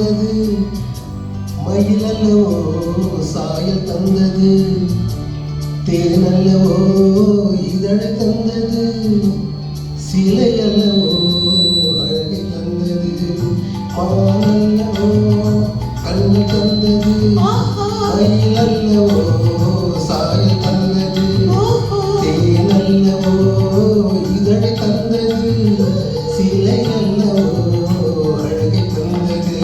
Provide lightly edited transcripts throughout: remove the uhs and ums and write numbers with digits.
தந்தது மயிலல்லவோ சாயல் தந்தது தேனல்லவோ இதழை தந்தது சிலை அல்லவோ அழகை தந்தது மானல்லவோ கண்ணு தந்தது மயிலல்லவோ சாயல் தந்தது தேனல்லவோ இதழை தந்தது சிலை அல்லவோ அழகை தந்தது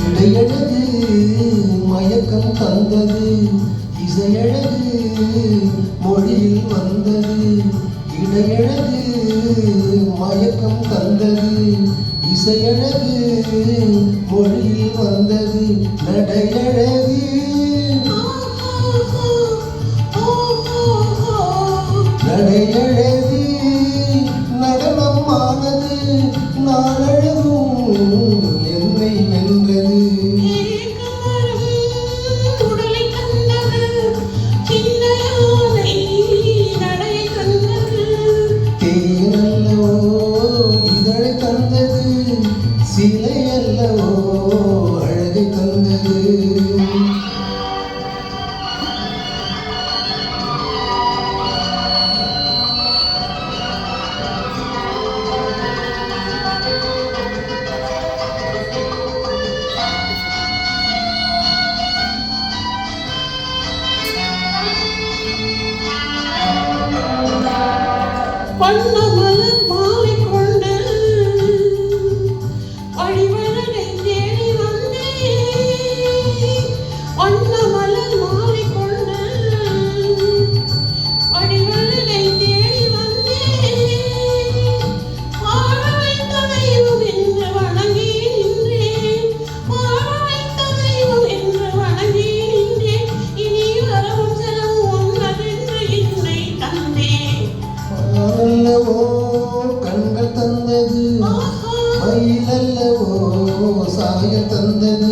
இடையழகு மயக்கம் தந்தது இசையழகு மொழியில் வந்தது இடையழகு மயக்கம் தந்தது இசையழகு மொழியில் வந்தது நடையழகு நடையழகு நடனமானது நாளழகும் என்னை வென்றது தேனல்லவோ இதழை தந்தது சிலை அல்லவோ அழகை தந்தது வண்ணமலர் மாலை கொண்டு வழிவரனை தேடி வந்தேன் வண்ணமலர் மாலை கொண்டு வழிவரனை தேடி வந்தேன் வாழ வைத்த தெய்வம் என்று வணங்கி நின்றேன் வாழ வைத்த தெய்வம் என்று வணங்கி நின்றேன் இனி வரவும் செலவும் ஒன்றென்று என்னை தந்தேன் அல்லவோ கண்கள் தந்தது மயிலல்லவோ சாய தந்தது